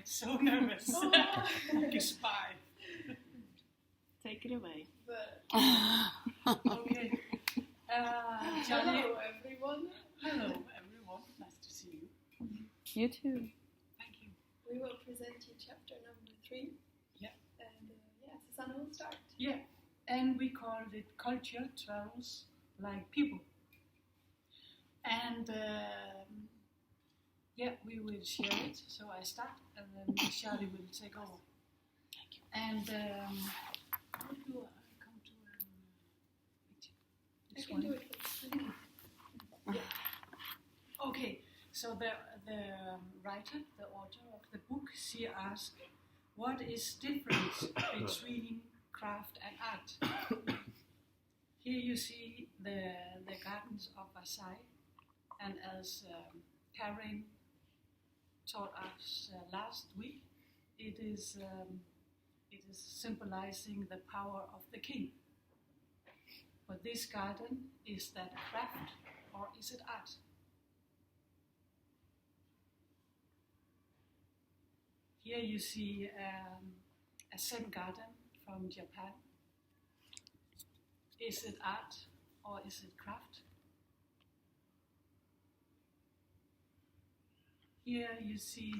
get so nervous. Like a spy. Take it away. Okay. Johnny. Hello, everyone. Hello, everyone. Nice to see you. You too. Thank you. We will present you chapter number 3. Yeah. And Susanna will start. Yeah. And we called it Culture Travels Like People. And we will share it. So I start, and then Charlie will take over. Thank you. And how do I come to picture? I can do it first. Okay, so the writer, the author of the book, she asked, what is difference between craft and art? Here you see the gardens of Versailles, and as Karen taught us last week, it is symbolizing the power of the king. But this garden, is that craft or is it art? Here you see a Zen garden from Japan. Is it art or is it craft? Here you see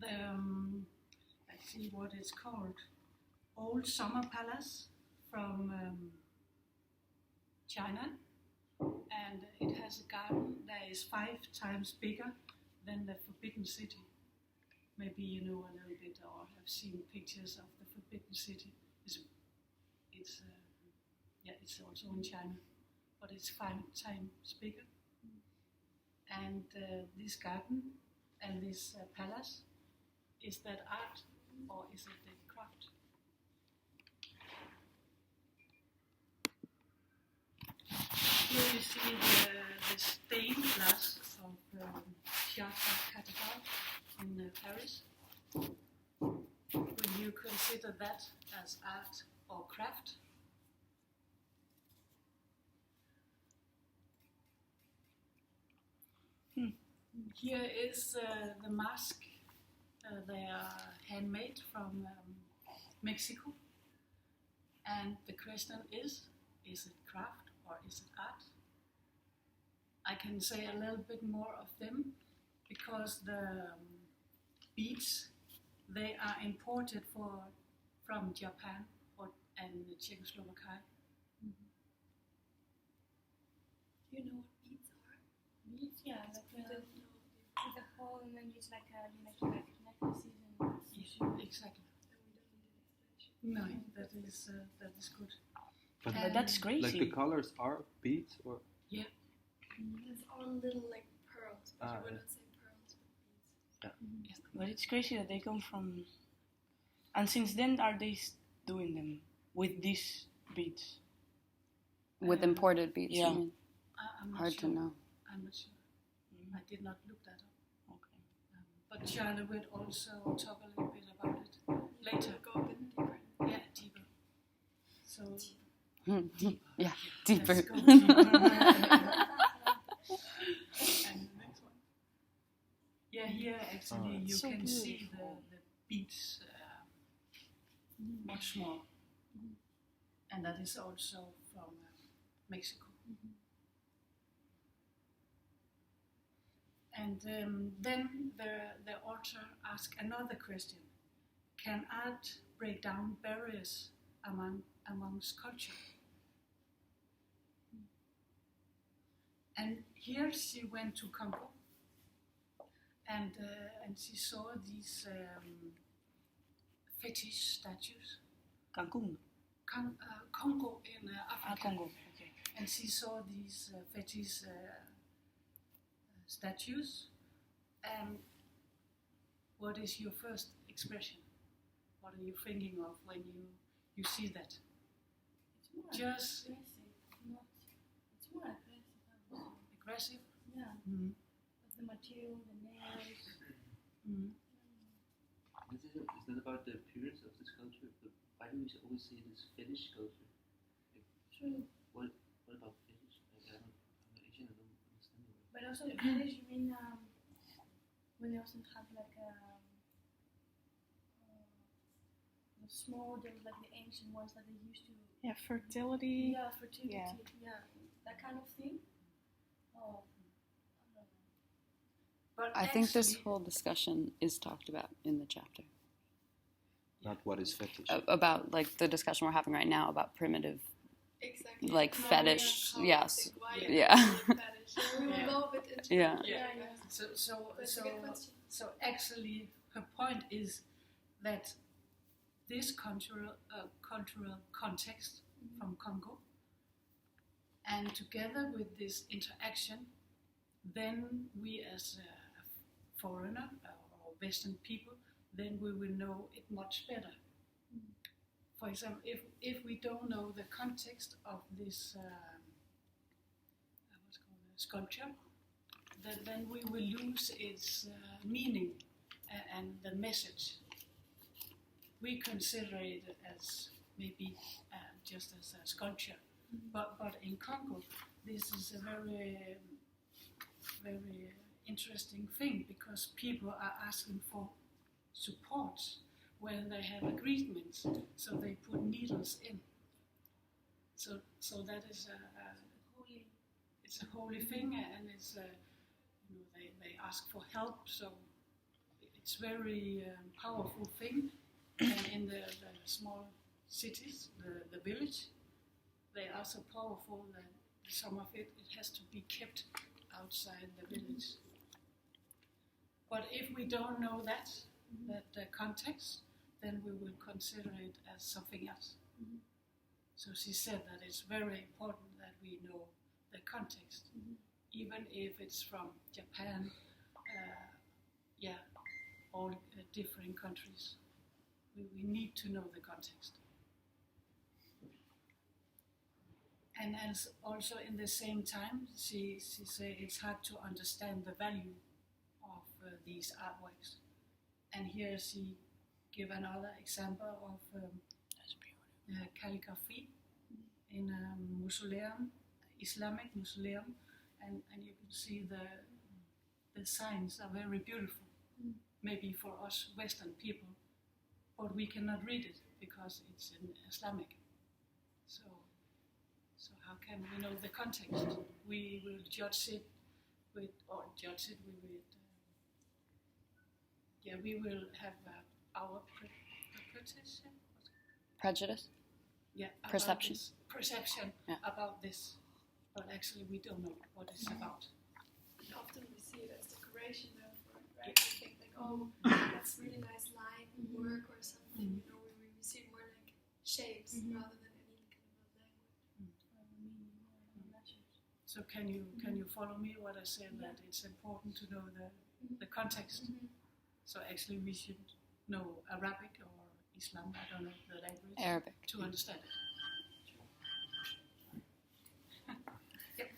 let's see what it's called, Old Summer Palace from China, and it has a garden that is 5 times bigger than the Forbidden City. Maybe you know a little bit or have seen pictures of the Forbidden City. It's also in China, but it's 5 times bigger. And this garden and this palace, is that art or is it the craft? Here you see the stained glass of Theatre Cathedral in Paris. Will you consider that as art or craft? Here is the mask. They are handmade from Mexico. And the question is it craft or is it art? I can say a little bit more of them because the beads, they are imported from Japan and Czechoslovakia. Mm-hmm. Do you know what beads are? Beads, yeah, like With a hole, and then just like you make like necklaces and. Yeah, exactly. No, that is good. But that's crazy. Like the colors are beads, or yeah, It's all little like pearls, but you would not say pearls, but beads. yes. But it's crazy that they come from. And since then, are they doing them with these beads? With imported beads, Yeah. you mean? I'm not Hard sure. to know. I'm not sure. I did not look that up. Okay. But Charlie will also talk a little bit about it later. Go a bit deeper. Yeah, deeper. So Yeah, deeper. let's go deeper. And the next one. Yeah, here actually you so can see the beautiful. beads much more. And that is also from Mexico. And then the author asked another question. Can art break down barriers amongst culture? And here she went to Congo, and she saw these fetish statues. Cancun. Congo in Africa. Congo. Okay. And she saw these fetish statues. And what is your first expression? What are you thinking of when you see that? It's more Just aggressive. It's more aggressive. aggressive? Yeah. Mm-hmm. With the material, the nails. Mm-hmm. is that about the appearance of the sculpture? But why do we always say this fetish sculpture? True. What about fetish? Like, I'm Asian, I don't understand the word. But also the fetish, you mean when they also have like the small, there was like the ancient ones that they used to. Yeah, fertility. Yeah, fertility. Yeah. Yeah, that kind of thing. Oh, I don't know. But I think this actually- whole discussion is talked about in the chapter. Not what is fetish. About like the discussion we're having right now about primitive, Exactly. like Now we fetish. have Yes. like, why Yeah. fetish. So we will Yeah. go a bit into Yeah. it. Yeah. Yeah. But it's a good question. So actually, her point is that this cultural context from Congo, and together with this interaction, then we as a foreigner or Western people, then we will know it much better. For example, if we don't know the context of this what's called a sculpture, then we will lose its meaning and the message. We consider it as maybe just as a sculpture, but in Congo, this is a very very interesting thing because people are asking for support when they have agreements, so they put needles in. So that is Holy. it's a holy thing, and it's they ask for help. So it's very powerful thing. And in the small cities, the village, they are so powerful that some of it has to be kept outside the village. But if we don't know that the context, then we will consider it as something else. So she said that it's very important that we know the context, even if it's from Japan, all different countries. We need to know the context. And as also in the same time, she said it's hard to understand the value of these artworks. And here she give another example of calligraphy in a mausoleum, Islamic mausoleum, and you can see the signs are very beautiful. Maybe for us Western people, but we cannot read it because it's in Islamic. So how can we know the context? We will judge it with. We will have our interpretation. Prejudice. Yeah, about Perception. this perception Yeah. about this, but actually we don't know what it's about. Often we see it as decoration, therefore, right? We think like, oh, that's really nice line work or something. You know, we see it more like shapes rather than any kind of language. So can you follow me? What I said that it's important to know the context. So actually we should know Arabic or Islam. I don't know the language Arabic. to understand it. Yep.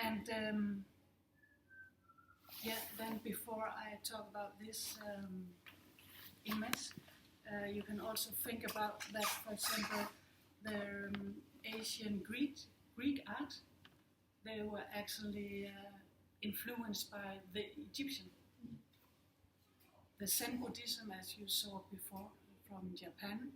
And then before I talk about this image, you can also think about that, for example, the Asian Greek art, they were actually influenced by the Egyptian. The Zen Buddhism, as you saw before from Japan,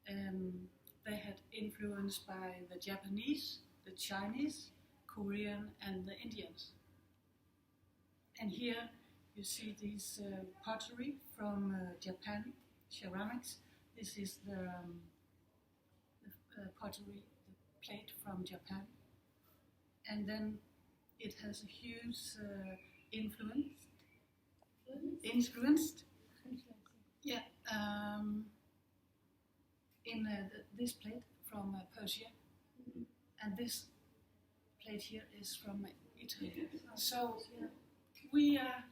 they had influence by the Japanese, the Chinese, Korean, and the Indians. And here you see this pottery from Japan, ceramics. This is the pottery, the plate from Japan. And then it has a huge influenced in this plate from Persia, and this plate here is from Italy. So we are,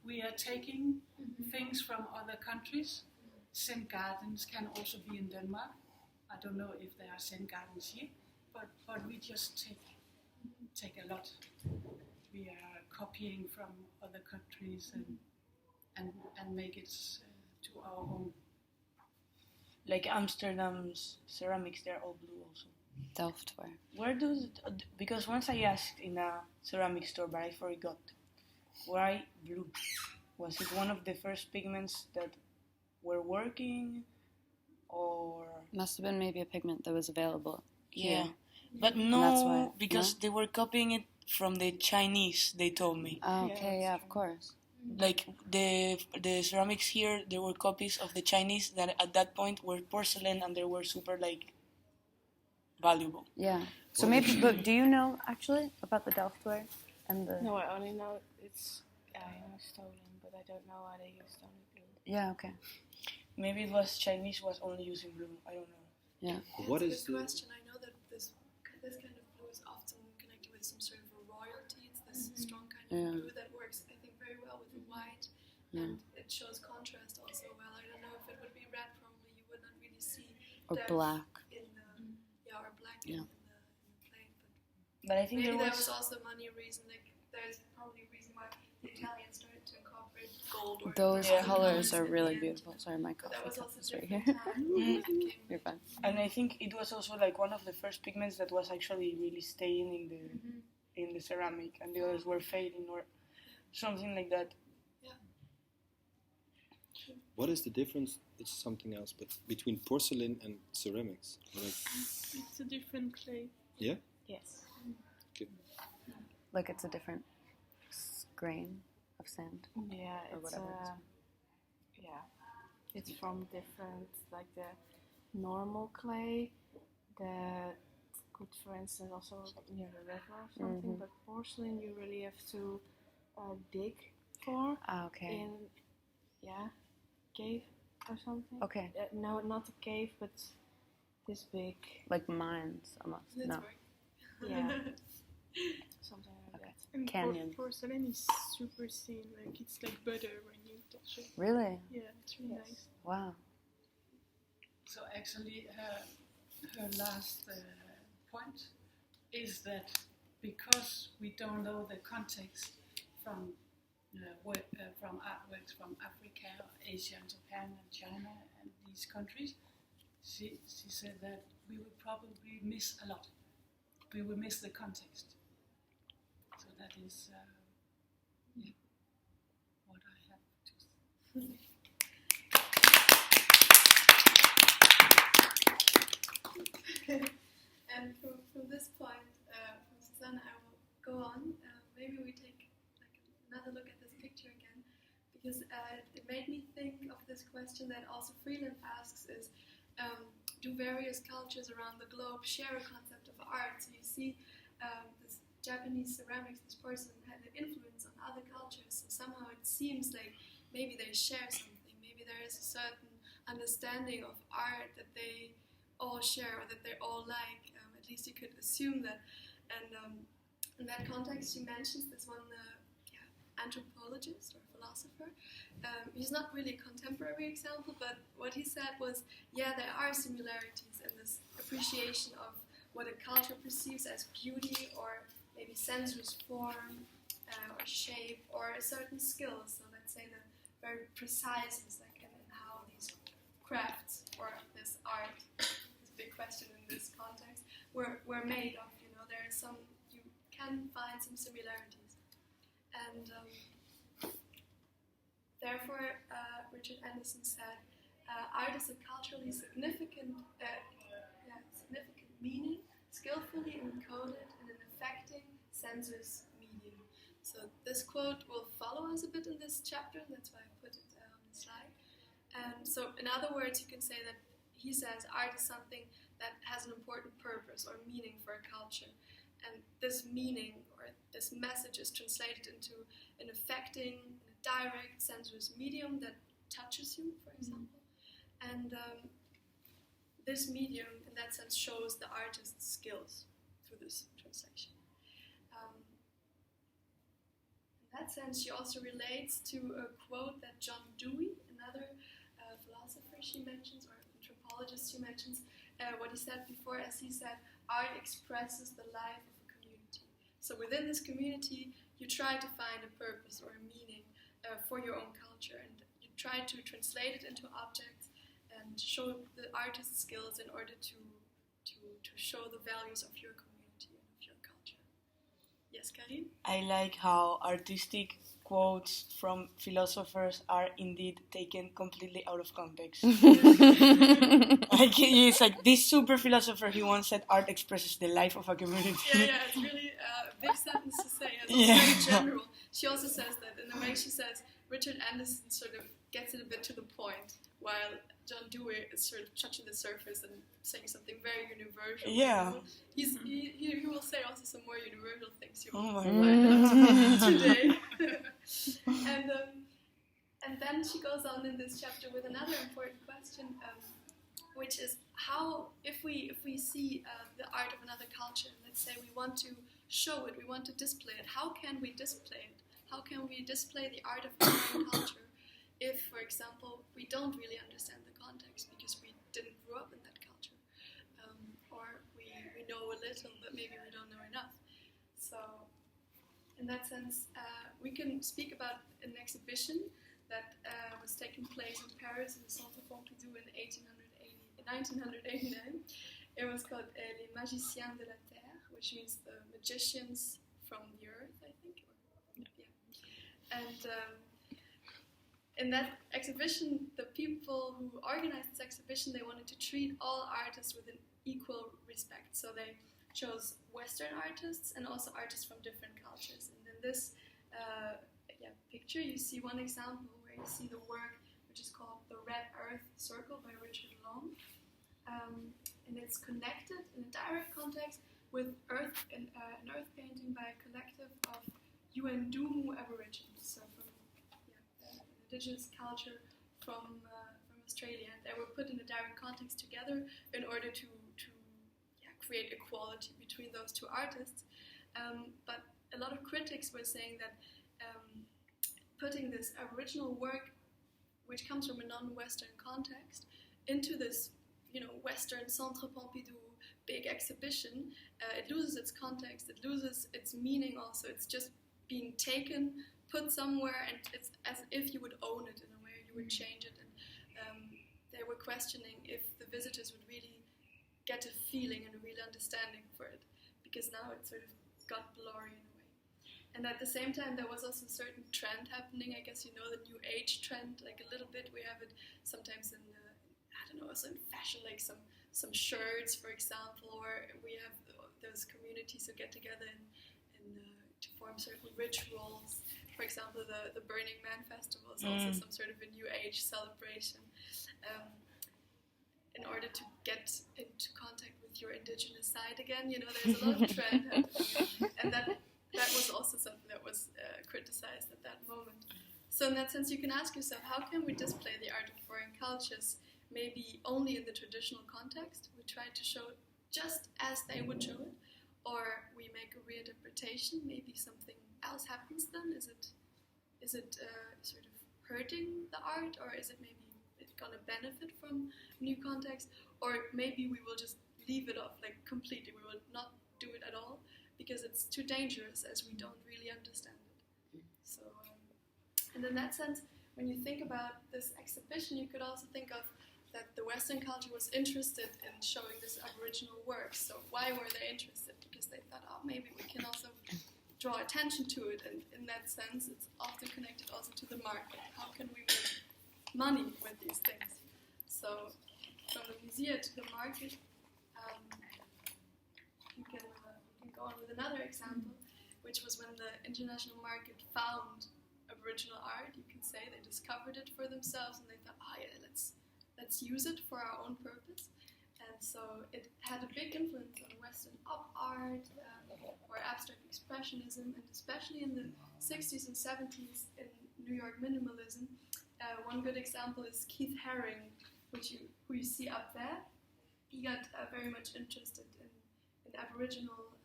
we are taking things from other countries. Zen gardens can also be in Denmark. I don't know if there are Zen gardens here, but we just take a lot. We are copying from other countries and make it to our own. Like Amsterdam's ceramics, they're all blue also. Delftware. Where does it, because once I asked in a ceramic store, but I forgot why blue? Was it one of the first pigments that were working, or Must have been maybe a pigment that was available. yeah? here. But that's no, why- because no? they were copying it from the Chinese. They told me. Oh, okay, yeah, of course. Like the ceramics here, there were copies of the Chinese that at that point were porcelain and they were super like valuable. Yeah. So maybe, but do you know actually about the Delftware and the? No, I only know it's stolen, but I don't know why they use stolen glue. Yeah. Okay. Maybe it was Chinese was only using blue. I don't know. Yeah. What That's is a good the question. I know that this kind of blue is often connected with some sort of a royalty. It's this strong kind of Yeah. blue that works, I think, very well with the white, Yeah. and it shows contrast also well. I don't know if it would be red. Probably you would not really see Or depth black. in the or black Yeah. in the plate. But I think Maybe there that was was. also money reason. Like there's probably a reason why the Italians started to incorporate gold. Or Those Yeah. colors colors are at really the end. beautiful. Sorry, my But that coffee was cup also is right different here. time when it came You're fine. And I think it was also like one of the first pigments that was actually really staying in the ceramic, and the others were fading or something like that. what is the difference? It's something else, but between porcelain and ceramics. Like, It's a different clay. yeah. Yes. Like it's a different grain of sand. Yeah, Or it's whatever it is. yeah, it's from different, like the normal clay that could, for instance, also near the river or something. Mhm. But porcelain, you really have to dig for Ah, okay. in cave or something. Okay. No, not a cave, but this big, Like mines almost. That's No. right. yeah, something like Okay. that. And Canyon. porcelain is super thin, like it's like butter when you touch it. Really? Yeah, it's really Yes. nice. Wow. So actually, her last point is that because we don't know the context from from artworks from Africa, Asia, and Japan, and China, and these countries, she said that we would probably miss a lot. We will miss the context. So that is what I have to say. And from this point, from Susanna, I will go on. Maybe we take like another look at this picture again, because it made me think of this question that also Freeland asks: is do various cultures around the globe share a concept of art? So you see, this Japanese ceramics, this porcelain, had an influence on other cultures. So somehow it seems like maybe they share something. Maybe there is a certain understanding of art that they all share, or that they all like. At least you could assume that. And in that context, she mentions this one anthropologist or philosopher. He's not really a contemporary example, but what he said was, yeah, there are similarities in this appreciation of what a culture perceives as beauty, or maybe sensuous form, or shape, or a certain skill. So let's say the very precise, like in how these crafts or this art, this big question in this context, were made of. You know, there are some, you can find some similarities, and therefore, Richard Anderson said, art is a culturally significant meaning, skillfully encoded in an affecting, sensuous medium. So this quote will follow us a bit in this chapter, and that's why I put it on the slide. So in other words, you can say that he says art is something that has an important purpose or meaning for a culture. And this meaning or this message is translated into an affecting, direct, sensuous medium that touches you, for example. And this medium, in that sense, shows the artist's skills through this translation. In that sense, she also relates to a quote that John Dewey, another philosopher she mentions, or anthropologist she mentions, what he said before, as he said, art expresses the life of a community. So within this community, you try to find a purpose or a meaning for your own culture, and you try to translate it into objects and show the artist's skills in order to show the values of your community and of your culture. Yes, Karin? I like how artistic quotes from philosophers are indeed taken completely out of context. Like it's like this super philosopher, he once said art expresses the life of a community. Yeah, it's really a big sentence to say. It's Yeah. very general. She also says that in a way. She says Richard Anderson sort of gets it a bit to the point, while John Dewey is sort of touching the surface and saying something very universal. Yeah. He will say also some more universal things you Oh will my find out today. And then she goes on in this chapter with another important question, which is how, if we see the art of another culture, let's say we want to show it, we want to display it, how can we display it? How can we display the art of our own culture if, for example, we don't really understand the context because we didn't grow up in that culture, or we know a little but maybe we don't know enough. So in that sense, we can speak about an exhibition that was taking place in Paris in the Centre Pompidou in 1989. It was called Les Magiciens de la Terre, which means the magicians from the earth, I think. And in that exhibition, the people who organized this exhibition, they wanted to treat all artists with an equal respect. So they chose Western artists and also artists from different cultures. And in this picture, you see one example where you see the work which is called The Red Earth Circle by Richard Long. And it's connected in a direct context with an earth painting by a collective of Yuendumu Aborigines, so from an indigenous culture from Australia. And they were put in a direct context together in order to create equality between those two artists. But a lot of critics were saying that putting this original work, which comes from a non-Western context, into this Western Centre Pompidou big exhibition, it loses its context, it loses its meaning also. It's just being taken, put somewhere, and it's as if you would own it in a way, you would change it. And they were questioning if the visitors would really get a feeling and a real understanding for it, because now it sort of got blurry in a way. And at the same time, there was also a certain trend happening. I guess you know the New Age trend, like a little bit. We have it sometimes in also in fashion, like some shirts, for example, or we have those communities who get together to form certain rituals. For example, the Burning Man Festival is also some sort of a New Age celebration, in order to get into contact with your indigenous side again. There's a lot of trend happening, and that was also something that was criticized at that moment. So in that sense, you can ask yourself, how can we display the art of foreign cultures maybe only in the traditional context? We try to show it just as they would show it, or we make a reinterpretation, maybe something else happens then? Is it sort of hurting the art, or is it maybe it's going to benefit from new context, or maybe we will just leave it off, like completely, we will not do it at all, because it's too dangerous as we don't really understand it. So, and in that sense, when you think about this exhibition, you could also think of that the Western culture was interested in showing this Aboriginal work. So why were they interested? Because they thought, maybe we can also draw attention to it. And in that sense, it's often connected also to the market. How can we make money with these things? So from the museum to the market, you can go on with another example, which was when the international market found Aboriginal art. You can say they discovered it for themselves, and they thought, let's use it for our own purpose. And so it had a big influence on Western op art or abstract expressionism, and especially in the 60s and 70s in New York minimalism. One good example is Keith Haring, who you see up there. He got very much interested in Aboriginal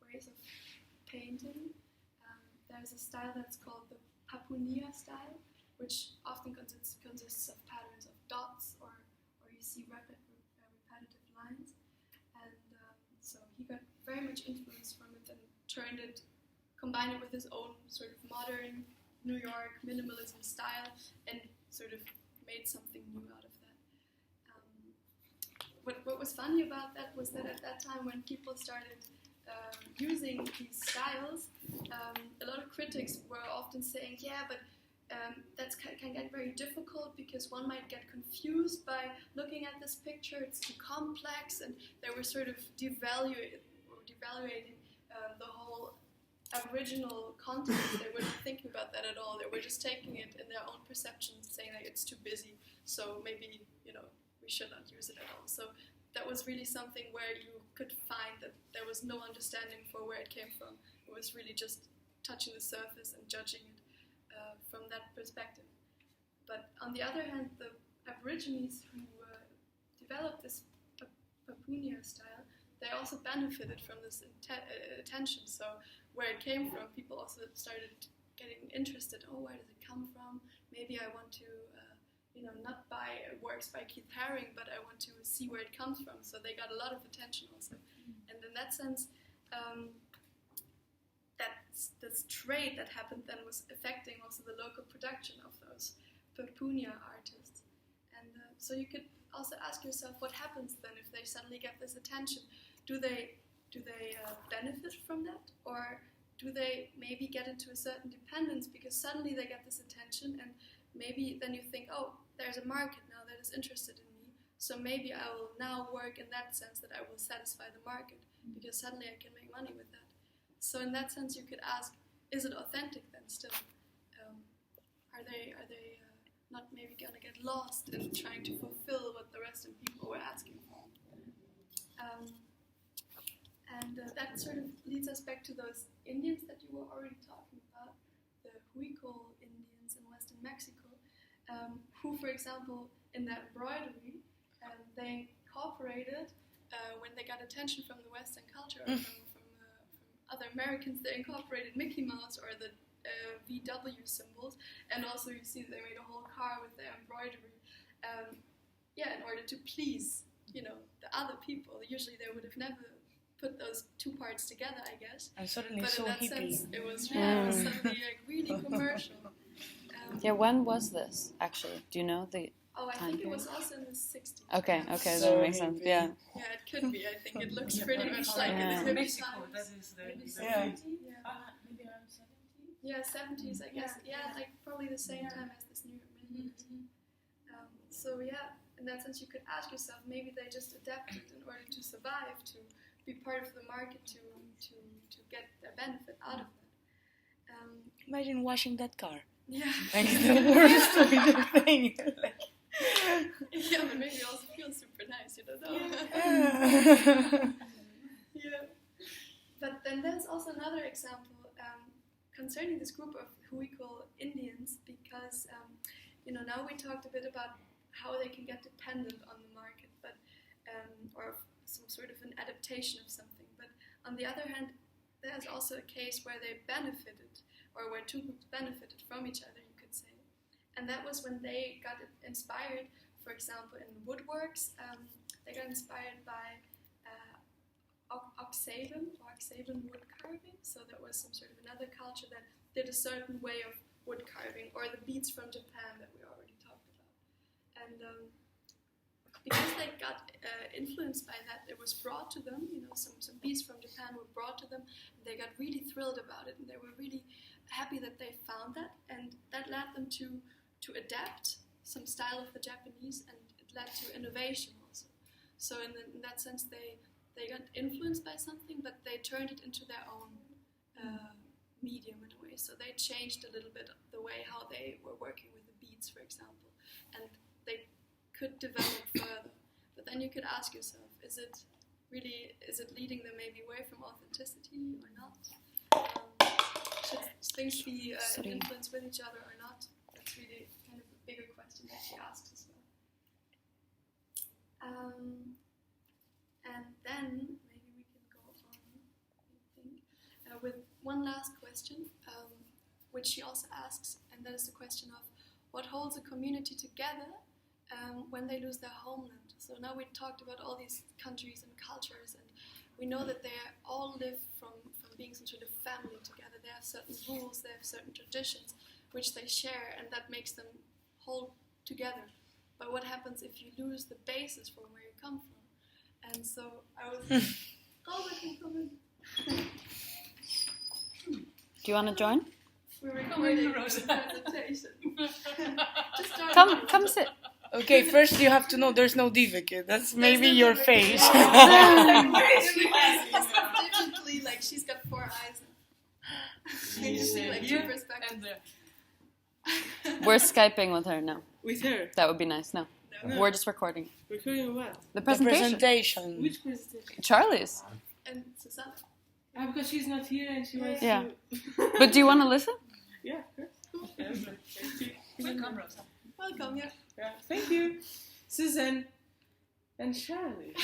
ways of painting. There's a style that's called the Papunya style, which often consists of patterns of dots, or you see repetitive lines. And so he got very much influence from it and combined it with his own sort of modern New York minimalism style, and sort of made something new out of that. What was funny about that was that at that time, when people started using these styles, a lot of critics were often saying, yeah, but that can get very difficult because one might get confused by looking at this picture. It's too complex, and they were sort of devaluating the whole Aboriginal context. They were not thinking about that at all. They were just taking it in their own perception, saying that it's too busy, so maybe we should not use it at all. So that was really something where you could find that there was no understanding for where it came from. It was really just touching the surface and judging it from that perspective. But on the other hand, the Aborigines who developed this Papunya style, they also benefited from this attention. So where it came from, people also started getting interested. Oh, where does it come from? Maybe I want to, not buy works by Keith Haring, but I want to see where it comes from. So they got a lot of attention also. And in that sense, this trade that happened then was affecting also the local production of those Papunya artists. And so you could also ask yourself, what happens then if they suddenly get this attention? Do they benefit from that, or do they maybe get into a certain dependence because suddenly they get this attention, and maybe then you think, oh, there's a market now that is interested in me, so maybe I will now work in that sense that I will satisfy the market because suddenly I can make money with that. So in that sense, you could ask, is it authentic then still? Are they not maybe gonna get lost in trying to fulfill what the rest of people were asking for? That sort of leads us back to those Indians that you were already talking about, the Huicol Indians in Western Mexico, who, for example, in their embroidery, they incorporated, when they got attention from the Western culture, or from other Americans, they incorporated Mickey Mouse or the VW symbols, and also you see they made a whole car with their embroidery, in order to please, the other people. Usually they would have never put those two parts together, I guess. And suddenly but so in that hippie. sense, it was suddenly really commercial. When was this actually? Do you know the? I think it was also in the 60s. Okay, So that makes sense. hippie. Yeah. Yeah, it could be. I think it looks pretty much like Yeah. in the hippie Mexico, times. that is the Yeah. maybe around 70. Yeah, 70s, I guess. Yeah, Yeah. like probably the same time as this new minimalism. So yeah, in that sense, you could ask yourself, maybe they just adapted in order to survive, to be part of the market, to get their benefit out of that. Imagine washing that car. Yeah. Like the worst kind of thing. Yeah, but maybe it also feels super nice, you don't know. Yeah. But then there's also another example concerning this group of Huicol Indians, because now we talked a bit about how they can get dependent on the market, but or some sort of an adaptation of something. But on the other hand, there's also a case where they benefited, or where two groups benefited from each other, you could say. And that was when they got inspired, for example, in woodworks. They got inspired by Oxaven wood carving. So that was some sort of another culture that did a certain way of wood carving, or the beads from Japan that we already talked about. And because they got influenced by that, it was brought to them, some beads from Japan were brought to them, and they got really thrilled about it, and they were really happy that they found that, and that led them to adapt some style of the Japanese, and it led to innovation also. So in that sense, they got influenced by something, but they turned it into their own medium in a way. So they changed a little bit the way how they were working with the beads, for example, and they could develop further. But then you could ask yourself, is it leading them maybe away from authenticity or not? Should things be influenced with each other or not? That's really kind of a bigger question that she asks as well. And then maybe we can go on, I think, with one last question, which she also asks, and that is the question of what holds a community together when they lose their homeland. So now we talked about all these countries and cultures, and we know that they all live from being some sort of family together. They have certain rules, they have certain traditions, which they share, and that makes them hold together. But what happens if you lose the basis from where you come from? And so I was... Oh, I can come in. Do you want to join? We're Come recording in, the Rosa. presentation. Just start. Come sit. Okay, first you have to know there's no diva, kid. That's maybe your face. Digitally, like she's got 4 eyes. You just see like 2 Here perspectives. and there. We're Skyping with her now. With her? That would be nice. No, No. we're just recording Recording what? the The presentation. presentation. Which presentation? Charlie's. And Susanna. Ah, because she's not here and she wants Yeah. to... But do you want to listen? Yeah, of course. Welcome, Rosa. Welcome, yeah. Yeah, thank you. Suzanne and Charlie.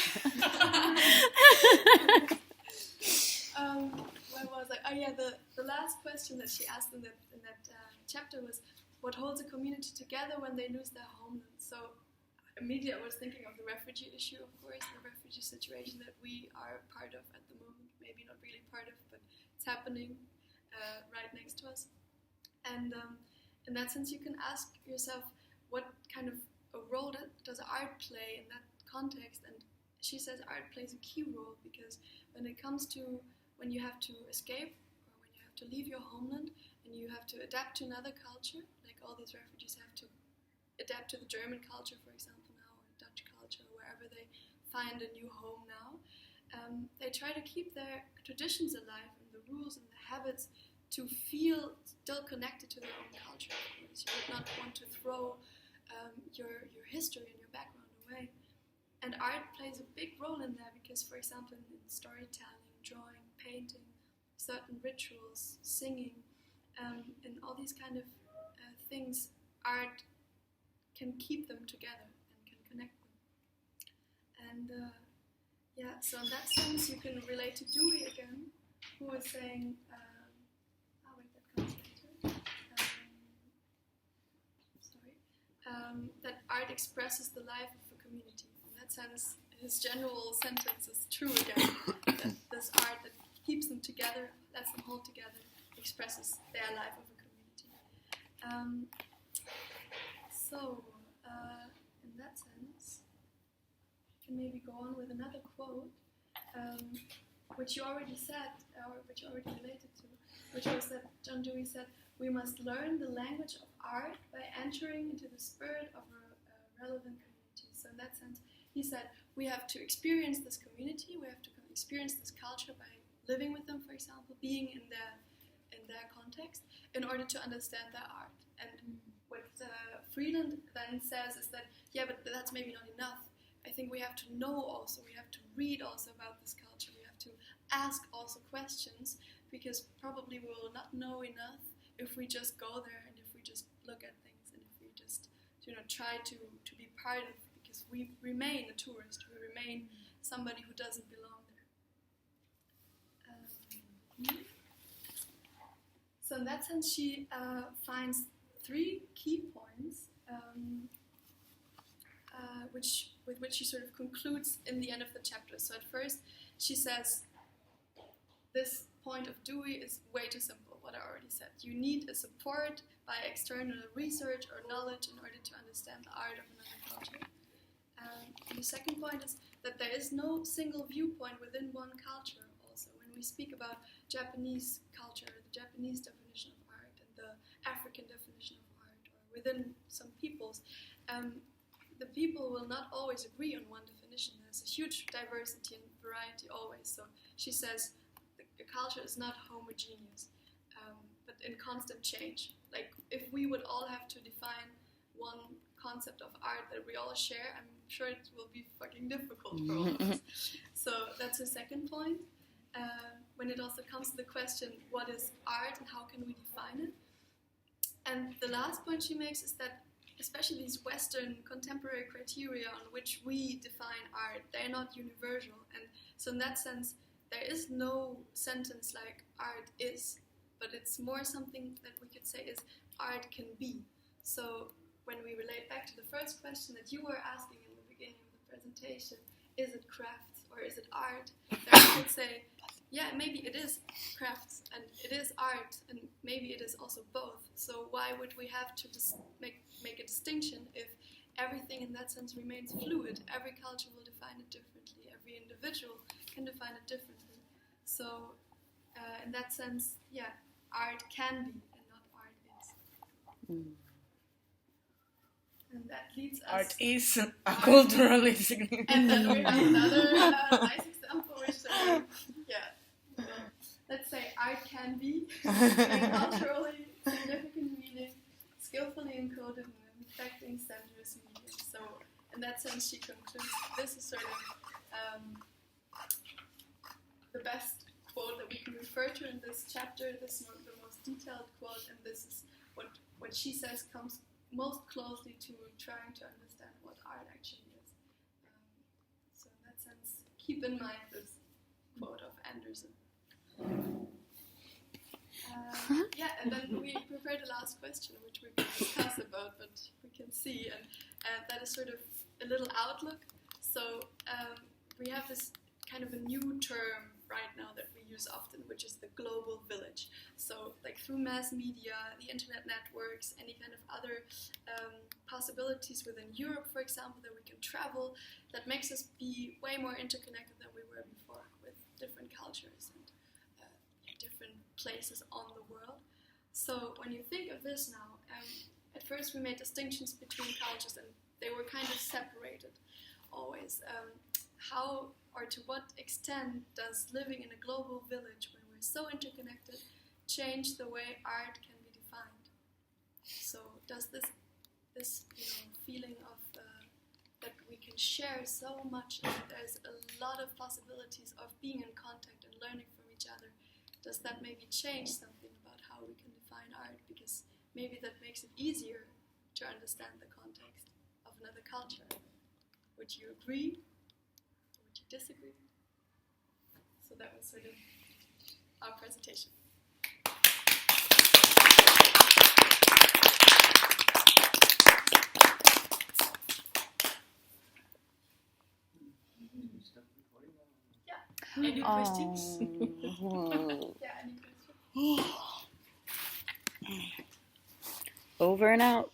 Where was I? Oh yeah, the last question that she asked in that chapter was, what holds a community together when they lose their homeland? So immediately I was thinking of the refugee issue, of course, the refugee situation that we are part of at the moment. Maybe not really part of, but it's happening right next to us. And in that sense, you can ask yourself, what kind of a role does art play in that context? And she says art plays a key role, because when it comes to when you have to escape or when you have to leave your homeland and you have to adapt to another culture, like all these refugees have to adapt to the German culture, for example, now, or Dutch culture, wherever they find a new home now, they try to keep their traditions alive and the rules and the habits to feel still connected to their own culture. Of course, you would not want to throw your history and your background away. And art plays a big role in that, because, for example, in storytelling, drawing, painting, certain rituals, singing, and all these kind of things, art can keep them together and can connect them. And yeah, so in that sense, you can relate to Dewey again, who was saying, that art expresses the life of a community. In that sense, his general sentence is true again, that this art that keeps them together, lets them hold together, expresses their life of a community. In that sense, I can maybe go on with another quote, which you already said, or which you already related to, which was that John Dewey said, "We must learn the language of art by entering into the spirit of a relevant community." So in that sense, he said, we have to experience this community, we have to experience this culture by living with them, for example, being in their context, in order to understand their art. And what Freeland then says is that, yeah, but that's maybe not enough. I think we have to know also, we have to read also about this culture, we have to ask also questions, because probably we will not know enough if we just go there and if we just look at things and if we just try to be part of it, because we remain a tourist, we remain somebody who doesn't belong there. So in that sense, she finds 3 key points with which she sort of concludes in the end of the chapter. So at first she says, this point of Dewey is way too simple, what I already said. You need a support by external research or knowledge in order to understand the art of another culture. And the second point is that there is no single viewpoint within one culture also. When we speak about Japanese culture, the Japanese definition of art, and the African definition of art, or within some peoples, the people will not always agree on one definition. There's a huge diversity and variety always. So she says the culture is not homogeneous, but in constant change. Like, if we would all have to define one concept of art that we all share, I'm sure it will be fucking difficult for all of us. So that's the second point. When it also comes to the question, what is art and how can we define it? And the last point she makes is that especially these Western contemporary criteria on which we define art, they're not universal. And so in that sense, there is no sentence like art is, but it's more something that we could say is art can be. So when we relate back to the first question that you were asking in the beginning of the presentation, is it crafts or is it art? Then we could say, yeah, maybe it is crafts and it is art, and maybe it is also both. So why would we have to make a distinction if everything in that sense remains fluid? Every culture will define it differently. Every individual can define it differently. So in that sense, yeah, art can be and not art is. And that leads us. Art is a culturally significant. And then we have another nice example, which let's say art can be a culturally significant meaning, skillfully encoded in an affecting sensuous medium. So, in that sense, she concludes this is sort of the best quote that we can refer to in this chapter. This is the most detailed quote, and this is what she says comes most closely to trying to understand what art actually is. So in that sense, keep in mind this quote of Anderson. And then we prepared a last question, which we can discuss about, but we can see, and that is sort of a little outlook. So we have this kind of a new term right now that we use often, which is the global village. So like through mass media, the internet networks, any kind of other possibilities within Europe, for example, that we can travel, that makes us be way more interconnected than we were before with different cultures and different places on the world. So when you think of this now, at first we made distinctions between cultures and they were kind of separated always. How or to what extent does living in a global village where we're so interconnected change the way art can be defined? So does this feeling of that we can share so much and there's a lot of possibilities of being in contact and learning from each other, does that maybe change something about how we can define art? Because maybe that makes it easier to understand the context of another culture. Would you agree? Would you disagree? So that was sort of our presentation. Any questions? Yeah, any questions? Over and out.